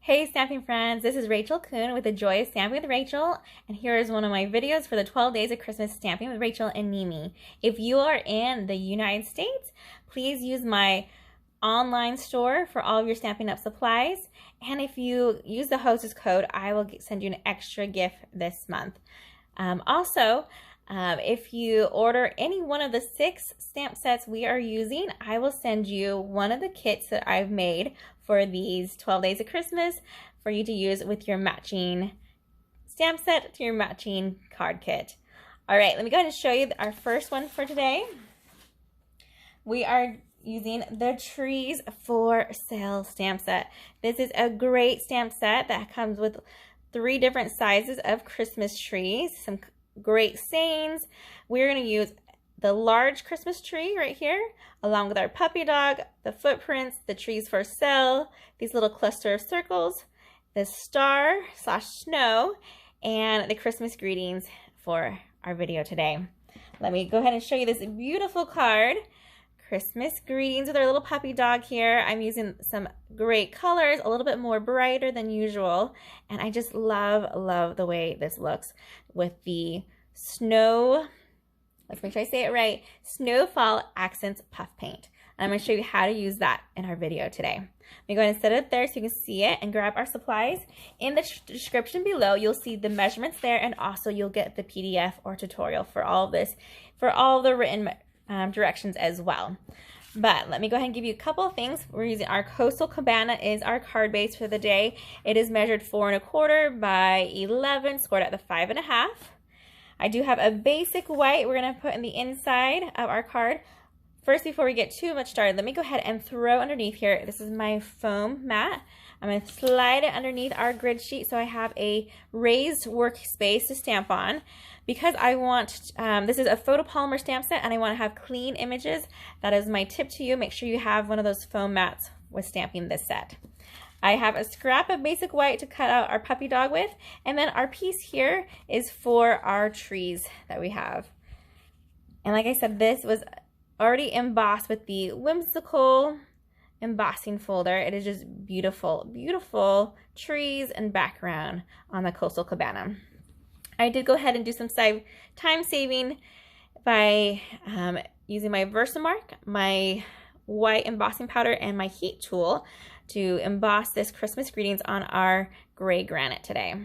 Hey stamping friends, this is Rachael Coon with The Joy of Stamping with Rachael, and here is one of my videos for the 12 Days of Christmas Stamping with Rachael and Neemee. If you are in the United States, please use my online store for all of your Stampin' Up! Supplies, and if you use the Hostess code, I will send you an extra gift this month. If you order any one of the 6 stamp sets we are using, I will send you one of the kits that I've made for these 12 days of Christmas for you to use with your matching stamp set to your matching card kit. All right, let me go ahead and show you our first one for today. We are using the Trees for Sale stamp set. This is a great stamp set that comes with 3 different sizes of Christmas trees, some great sayings. We're going to use the large Christmas tree right here, along with our puppy dog, the footprints, the trees for sale, these little cluster of circles, the star/snow, and the Christmas greetings for our video today. Let me go ahead and show you this beautiful card. Christmas greetings with our little puppy dog here. I'm using some great colors, a little bit more brighter than usual, and I just love the way this looks with the snow, let's make sure I say it right, Snowfall Accents Puff Paint. And I'm going to show you how to use that in our video today. Let me go ahead and set it there so you can see it and grab our supplies. In the description below, you'll see the measurements there, and also you'll get the PDF or tutorial for all of this, for all the written directions as well. But let me go ahead and give you a couple of things. We're using our Coastal Cabana is our card base for the day. It is measured 4 1/4 by 11, scored at the 5 1/2. I do have a basic white we're going to put in the inside of our card. First, before we get too much started, let me go ahead and throw underneath here. This is my foam mat. I'm going to slide it underneath our grid sheet so I have a raised workspace to stamp on. Because I want, this is a photopolymer stamp set and I want to have clean images, that is my tip to you. Make sure you have one of those foam mats with stamping this set. I have a scrap of basic white to cut out our puppy dog with, and then our piece here is for our trees that we have. And like I said, this was already embossed with the whimsical embossing folder. It is just beautiful, beautiful trees and background on the Coastal Cabana. I did go ahead and do some time saving by using my Versamark, my white embossing powder, and my heat tool to emboss this Christmas greetings on our gray granite today.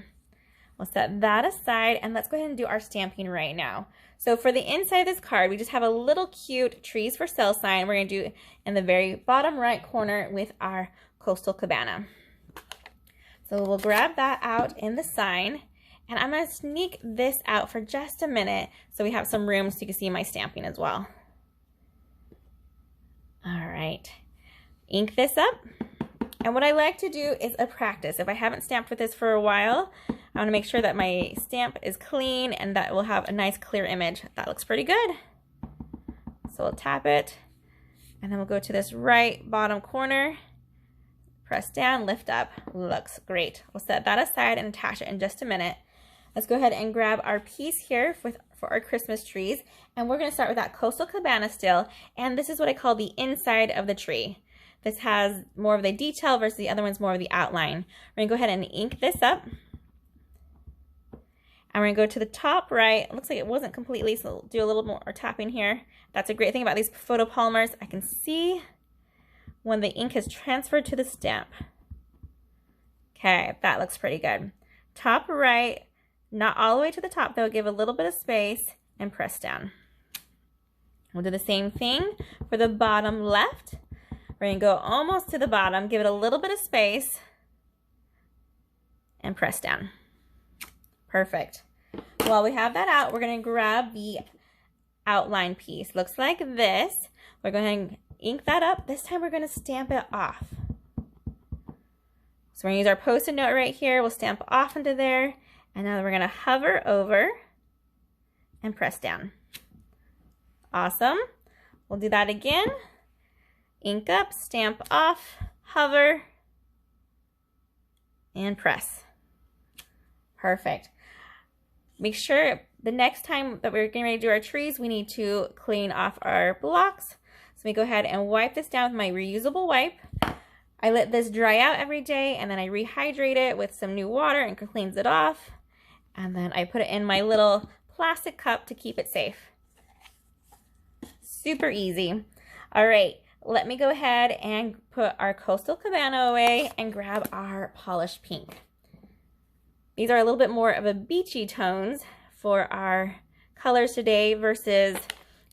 We'll set that aside and let's go ahead and do our stamping right now. So for the inside of this card, we just have a little cute Trees for Sale sign we're going to do in the very bottom right corner with our Coastal Cabana. So we'll grab that out in the sign, and I'm going to sneak this out for just a minute so we have some room so you can see my stamping as well. All right, ink this up. And what I like to do is a practice. If I haven't stamped with this for a while, I want to make sure that my stamp is clean and that we'll have a nice clear image. That looks pretty good. So we'll tap it, and then we'll go to this right bottom corner, press down, lift up. Looks great. We'll set that aside and attach it in just a minute. Let's go ahead and grab our piece here for our Christmas trees, and we're going to start with that Coastal Cabana still, and this is what I call the inside of the tree. This has more of the detail versus the other one's more of the outline. We're going to go ahead and ink this up. And we're going to go to the top right. It looks like it wasn't completely, so we'll do a little more tapping here. That's a great thing about these photopolymers. I can see when the ink has transferred to the stamp. Okay, that looks pretty good. Top right, not all the way to the top though. Give a little bit of space and press down. We'll do the same thing for the bottom left. We're going to go almost to the bottom, give it a little bit of space, and press down. Perfect. While we have that out, we're going to grab the outline piece. Looks like this. We're going to ink that up. This time we're going to stamp it off. So we're going to use our Post-it note right here. We'll stamp off into there. And now we're going to hover over and press down. Awesome. We'll do that again. Ink up, stamp off, hover, and press. Perfect. Make sure the next time that we're getting ready to do our trees, we need to clean off our blocks. So let me go ahead and wipe this down with my reusable wipe. I let this dry out every day, and then I rehydrate it with some new water and cleans it off. And then I put it in my little plastic cup to keep it safe. Super easy. All right, let me go ahead and put our Coastal Cabana away and grab our polished pink. These are a little bit more of a beachy tones for our colors today versus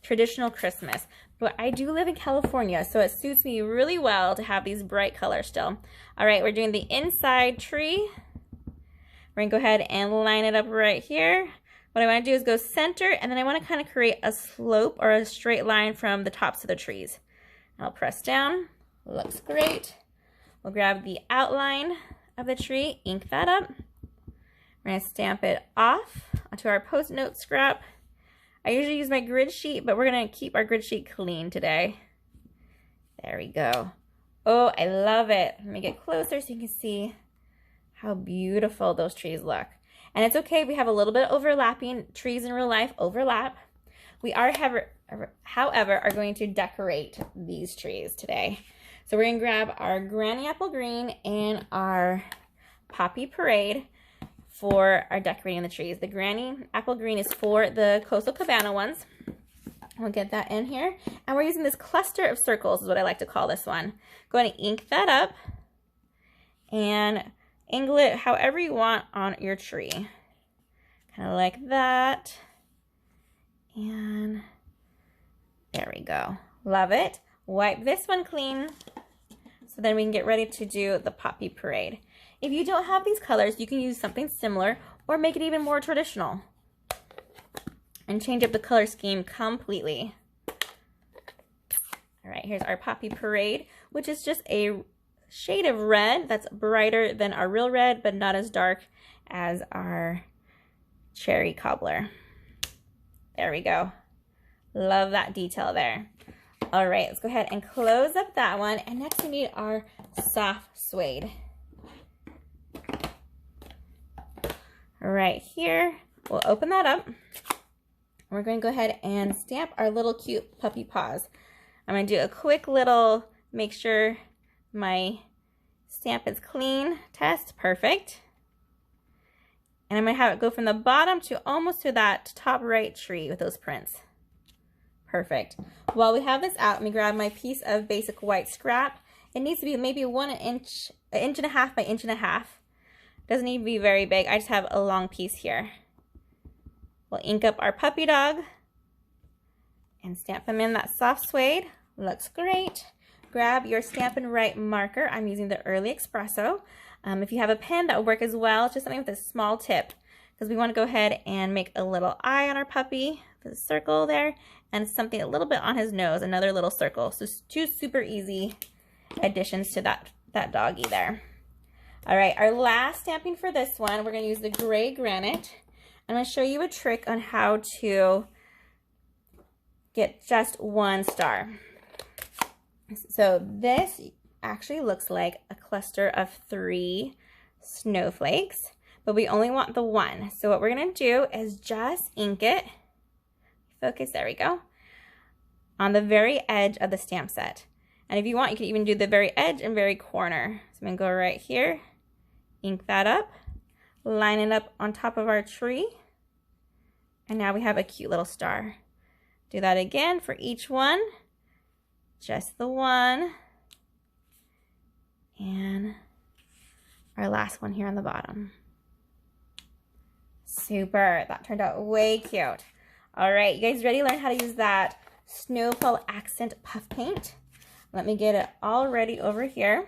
traditional Christmas. But I do live in California, so it suits me really well to have these bright colors still. All right, we're doing the inside tree. We're gonna go ahead and line it up right here. What I wanna do is go center, and then I wanna kind of create a slope or a straight line from the tops of the trees. I'll press down, looks great. We'll grab the outline of the tree, ink that up. We're gonna stamp it off onto our Post-it note scrap. I usually use my grid sheet, but we're gonna keep our grid sheet clean today. There we go. Oh, I love it. Let me get closer so you can see how beautiful those trees look. And it's okay if we have a little bit of overlapping. Trees in real life overlap. We are, however, are going to decorate these trees today. So we're gonna grab our Granny Apple Green and our Poppy Parade for our decorating the trees. The Granny Apple Green is for the Coastal Cabana ones. We'll get that in here. And we're using this cluster of circles is what I like to call this one. Go ahead and ink that up and angle it however you want on your tree. Kind of like that. And there we go. Love it. Wipe this one clean so then we can get ready to do the Poppy Parade. If you don't have these colors, you can use something similar or make it even more traditional and change up the color scheme completely. All right, here's our Poppy Parade, which is just a shade of red that's brighter than our real red, but not as dark as our cherry cobbler. There we go. Love that detail there. All right, let's go ahead and close up that one. And next we need our soft suede. Right here, we'll open that up. We're going to go ahead and stamp our little cute puppy paws. I'm going to do a quick little make sure my stamp is clean test. Perfect. And I'm going to have it go from the bottom to almost to that top right tree with those prints. Perfect. While we have this out, let me grab my piece of basic white scrap. It needs to be maybe an inch and a half by inch and a half. Doesn't need to be very big. I just have a long piece here. We'll ink up our puppy dog and stamp him in that soft suede. Looks great. Grab your Stampin' Write marker. I'm using the Early Espresso. If you have a pen, that will work as well. It's just something with a small tip because we want to go ahead and make a little eye on our puppy. There's a circle there and something a little bit on his nose, another little circle. So two super easy additions to that doggy there. All right, our last stamping for this one, we're going to use the gray granite. I'm going to show you a trick on how to get just one star. So this actually looks like a cluster of 3 snowflakes, but we only want the one. So what we're going to do is just ink it. Focus, there we go, on the very edge of the stamp set. And if you want, you can even do the very edge and very corner. So I'm going to go right here. Ink that up, line it up on top of our tree, and now we have a cute little star. Do that again for each one, just the one, and our last one here on the bottom. Super, that turned out way cute. All right, you guys ready to learn how to use that Snowfall Accent Puff Paint? Let me get it all ready over here.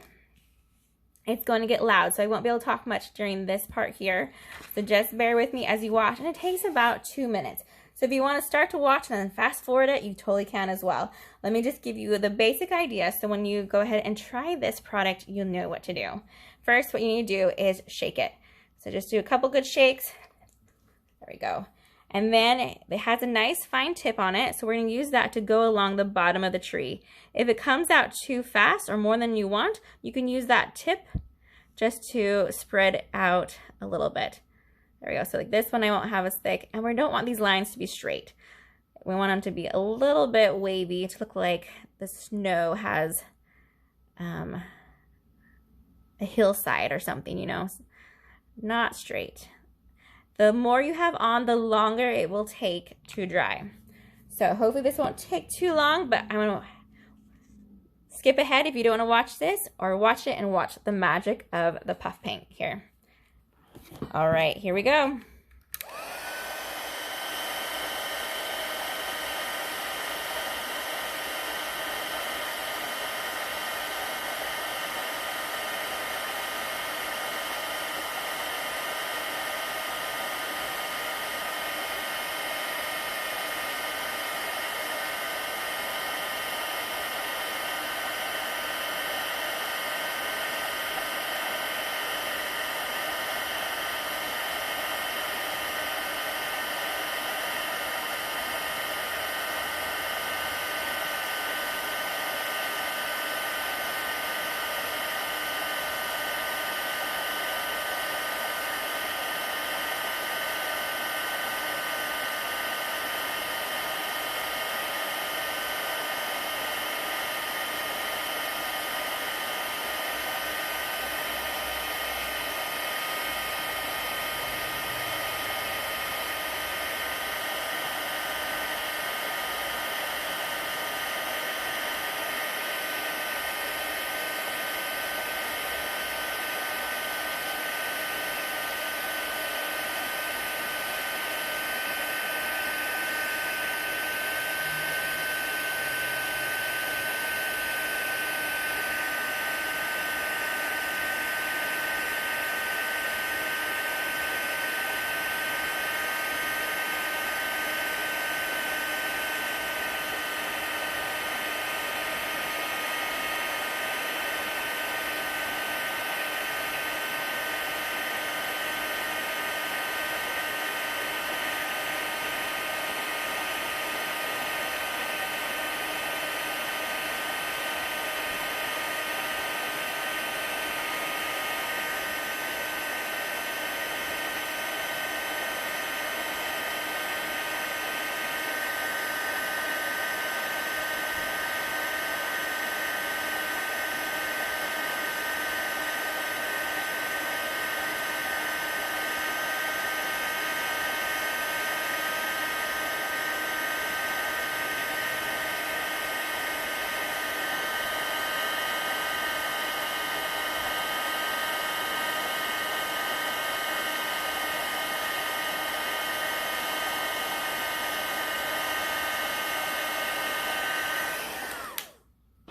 It's going to get loud, so I won't be able to talk much during this part here. So just bear with me as you watch, and it takes about 2 minutes. So if you want to start to watch and then fast forward it, you totally can as well. Let me just give you the basic idea so when you go ahead and try this product, you'll know what to do. First, what you need to do is shake it. So just do a couple good shakes. There we go. And then it has a nice fine tip on it, so we're going to use that to go along the bottom of the tree. If it comes out too fast or more than you want, you can use that tip just to spread out a little bit. There we go. So like this one I won't have as thick, and we don't want these lines to be straight. We want them to be a little bit wavy to look like the snow has a hillside or something, you know, not straight. The more you have on, the longer it will take to dry. So hopefully this won't take too long, but I'm gonna skip ahead if you don't want to watch this, or watch it and watch the magic of the puff paint here. All right, here we go.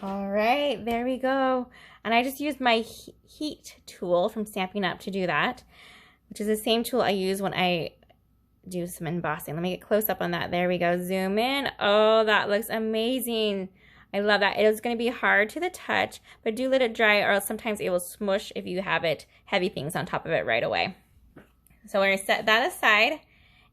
All right, there we go. And I just used my heat tool from Stampin Up to do that, which is the same tool I use when I do some embossing. Let me get close up on that. There we go. Zoom in. Oh, that looks amazing. I love that. It is going to be hard to the touch, but do let it dry, or else sometimes it will smush if you have it heavy things on top of it right away. So we're going to set that aside,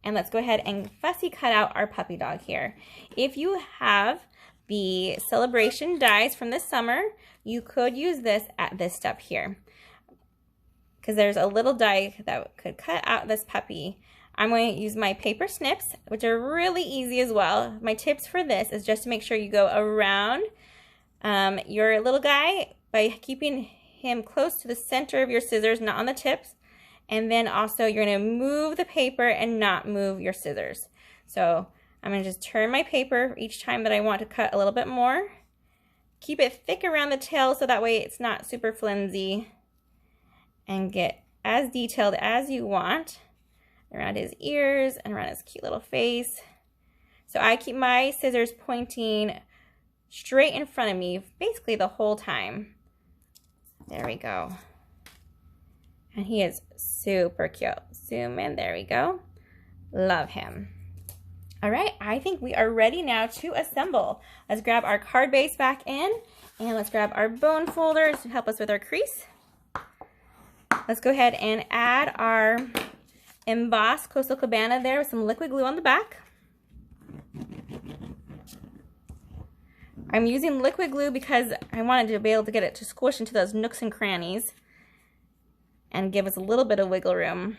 and let's go ahead and fussy cut out our puppy dog here. If you have the celebration dies from this summer, you could use this at this step here, because there's a little die that could cut out this puppy. I'm going to use my paper snips, which are really easy as well. My tips for this is just to make sure you go around your little guy by keeping him close to the center of your scissors, not on the tips. And then also you're going to move the paper and not move your scissors. So I'm going to just turn my paper each time that I want to cut a little bit more. Keep it thick around the tail so that way it's not super flimsy. And get as detailed as you want around his ears and around his cute little face. So I keep my scissors pointing straight in front of me basically the whole time. There we go. And he is super cute. Zoom in, there we go. Love him. All right, I think we are ready now to assemble. Let's grab our card base back in, and let's grab our bone folders to help us with our crease. Let's go ahead and add our embossed Coastal Cabana there with some liquid glue on the back. I'm using liquid glue because I wanted to be able to get it to squish into those nooks and crannies and give us a little bit of wiggle room.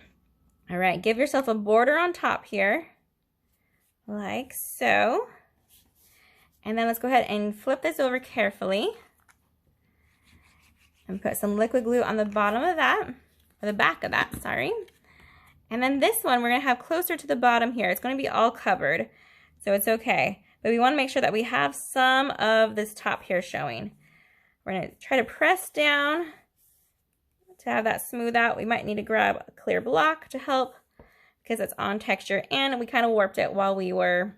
All right, give yourself a border on top here, like so. And then let's go ahead and flip this over carefully. And put some liquid glue on the bottom of that, or the back of that, sorry. And then this one we're gonna have closer to the bottom here. It's gonna be all covered, so it's okay. But we wanna make sure that we have some of this top here showing. We're gonna try to press down to have that smooth out. We might need to grab a clear block to help because it's on texture, and we kind of warped it while we were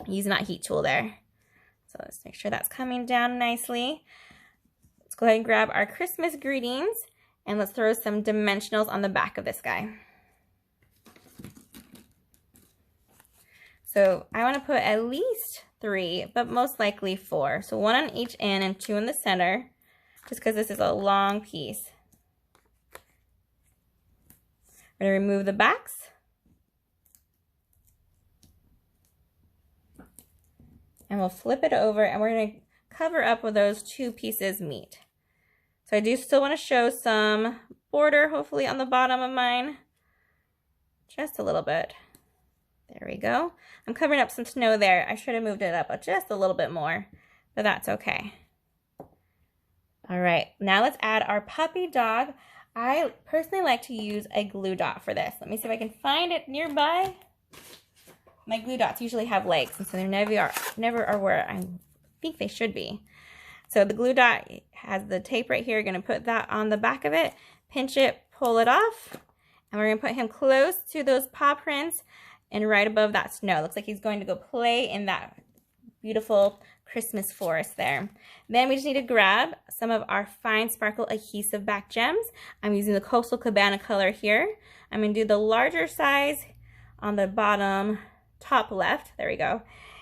using that heat tool there. So let's make sure that's coming down nicely. Let's go ahead and grab our Christmas greetings, and let's throw some dimensionals on the back of this guy. So I want to put at least 3, but most likely 4. So 1 on each end and 2 in the center, just because this is a long piece. We're going to remove the backs. And we'll flip it over, and we're going to cover up where those 2 pieces meet. So I do still want to show some border, hopefully on the bottom of mine. Just a little bit. There we go. I'm covering up some snow there. I should have moved it up just a little bit more, but that's okay. All right, now let's add our puppy dog. I personally like to use a glue dot for this. Let me see if I can find it nearby. My glue dots usually have legs, and so they never are where I think they should be. So the glue dot has the tape right here. You're gonna put that on the back of it, pinch it, pull it off, and we're gonna put him close to those paw prints and right above that snow. Looks like he's going to go play in that beautiful Christmas forest there. Then we just need to grab some of our fine sparkle adhesive back gems. I'm using the Coastal Cabana color here. I'm gonna do the larger size on the bottom top left, there we go.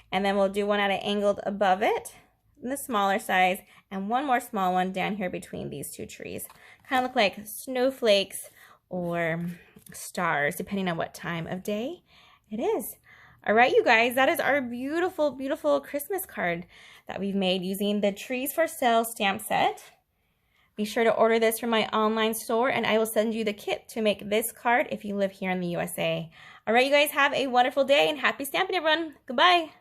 And then we'll do one at an angle above it, in the smaller size, and one more small one down here between these 2 trees. Kind of look like snowflakes or stars, depending on what time of day it is. All right, you guys, that is our beautiful, beautiful Christmas card that we've made using the Trees for Sale stamp set. Be sure to order this from my online store, and I will send you the kit to make this card if you live here in the USA. All right, you guys, have a wonderful day, and happy stamping, everyone. Goodbye.